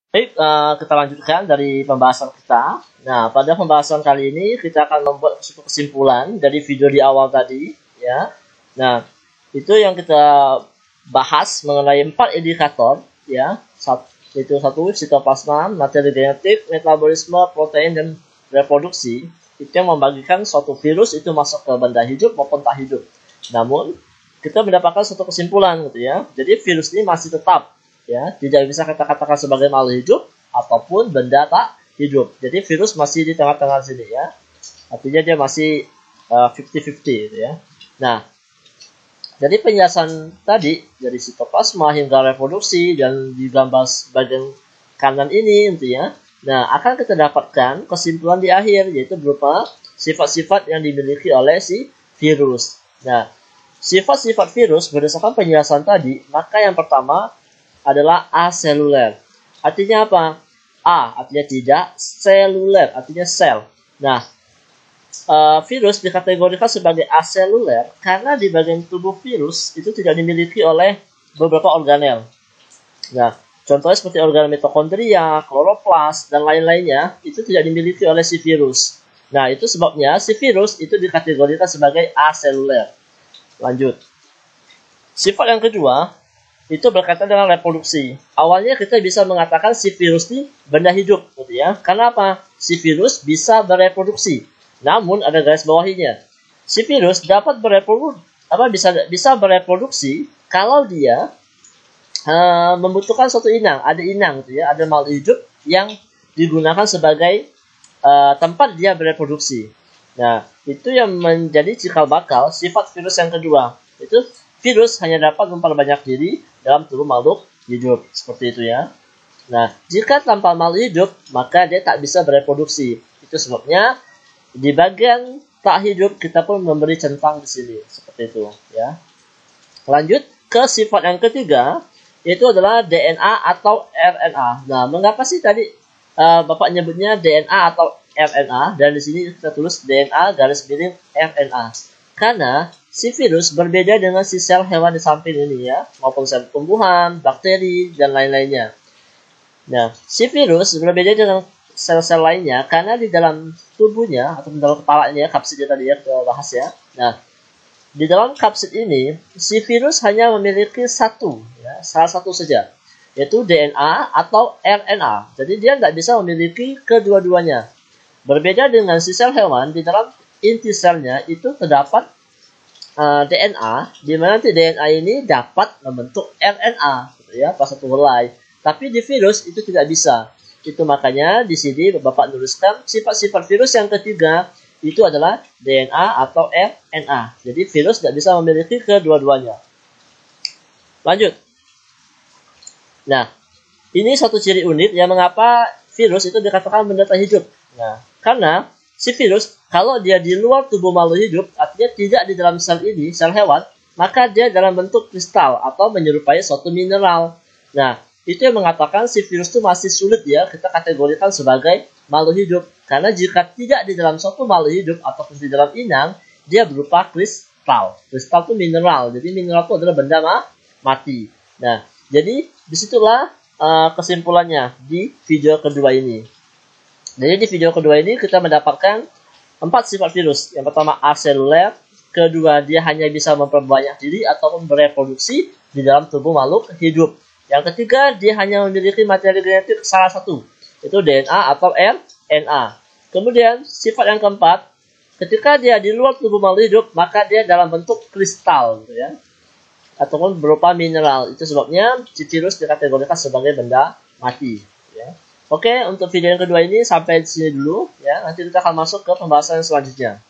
Baik, kita lanjutkan dari pembahasan kita. Nah, pada pembahasan kali ini kita akan membuat suatu kesimpulan dari video di awal tadi, ya. Nah, itu yang kita bahas mengenai 4 indikator, ya. Yaitu satu, sitoplasma, materi genetik, metabolisme, protein, dan reproduksi. Itu yang membagikan suatu virus itu masuk ke benda hidup maupun tak hidup. Namun, kita mendapatkan suatu kesimpulan, gitu ya. Jadi virus ini masih tetap, ya, tidak bisa kita katakan sebagai makhluk hidup ataupun benda tak hidup. Jadi virus masih di tengah-tengah sini, ya. Artinya dia masih 50-50, gitu ya. Nah, dari penjelasan tadi dari sitoplasma hingga reproduksi dan di gambar bagian kanan ini, gitu ya. Nah, akan kita dapatkan kesimpulan di akhir, yaitu berupa sifat-sifat yang dimiliki oleh si virus. Nah, sifat-sifat virus berdasarkan penjelasan tadi, maka yang pertama adalah aseluler. Artinya apa? A artinya tidak, seluler artinya sel. Nah, virus dikategorikan sebagai aseluler karena di bagian tubuh virus itu tidak dimiliki oleh beberapa organel. Nah, contohnya seperti organel mitokondria, kloroplas, dan lain-lainnya itu tidak dimiliki oleh si virus. Nah, itu sebabnya si virus itu dikategorikan sebagai aseluler. Lanjut. Sifat yang kedua itu berkaitan dengan reproduksi. Awalnya kita bisa mengatakan si virus ini benda hidup, gitu ya. Karena apa? Si virus bisa bereproduksi. Namun ada garis bawahinya. Si virus dapat bisa bereproduksi kalau dia membutuhkan suatu inang, ada inang, gitu ya. Ada makhluk hidup yang digunakan sebagai tempat dia bereproduksi. Nah, itu yang menjadi cikal bakal sifat virus yang kedua. Itu virus hanya dapat memperbanyak diri dalam tubuh makhluk hidup. Seperti itu, ya. Nah, jika tanpa makhluk hidup, maka dia tak bisa bereproduksi. Itu sebabnya di bagian tak hidup kita pun memberi centang di sini. Seperti itu, ya. Lanjut ke sifat yang ketiga, yaitu adalah DNA atau RNA. Nah, mengapa sih tadi Bapak nyebutnya DNA atau RNA, dan di sini kita tulis DNA garis miring RNA. Karena si virus berbeda dengan si sel hewan di samping ini, ya, maupun sel tumbuhan, bakteri, dan lain-lainnya. Nah, si virus berbeda dengan sel-sel lainnya karena di dalam tubuhnya atau di dalam kepalanya, kapsidnya tadi ya kita bahas, ya. Nah, di dalam kapsid ini si virus hanya memiliki satu, ya, salah satu saja, yaitu DNA atau RNA. Jadi dia tidak bisa memiliki kedua-duanya. Berbeda dengan si sel hewan, di dalam inti selnya itu terdapat DNA, di mana nanti DNA ini dapat membentuk RNA, gitu ya, pas satu helai. Tapi di virus itu tidak bisa. Itu makanya di sini Bapak nuliskan sifat-sifat virus yang ketiga itu adalah DNA atau RNA. Jadi virus tidak bisa memiliki kedua-duanya. Lanjut. Nah, ini satu ciri unik yang mengapa virus itu dikatakan benda tak hidup. Nah, karena si virus kalau dia di luar tubuh makhluk hidup, artinya tidak di dalam sel ini, sel hewan, maka dia dalam bentuk kristal atau menyerupai suatu mineral. Nah, itu yang mengatakan si virus itu masih sulit ya kita kategorikan sebagai makhluk hidup. Karena jika tidak di dalam suatu makhluk hidup ataupun di dalam inang, dia berupa kristal. Kristal itu mineral. Jadi mineral itu adalah benda mati. Nah, jadi disitulah kesimpulannya di video kedua ini. Jadi di video kedua ini kita mendapatkan 4 sifat virus. Yang pertama aseluler, kedua dia hanya bisa memperbanyak diri ataupun bereproduksi di dalam tubuh makhluk hidup. Yang ketiga dia hanya memiliki materi genetik salah satu, yaitu DNA atau RNA. Kemudian sifat yang keempat, ketika dia di luar tubuh makhluk hidup, maka dia dalam bentuk kristal, gitu ya, ataupun berupa mineral. Itu sebabnya si virus dikategorikan sebagai benda mati, ya. Oke, untuk video yang kedua ini sampai di sini dulu, ya. Nanti kita akan masuk ke pembahasan selanjutnya.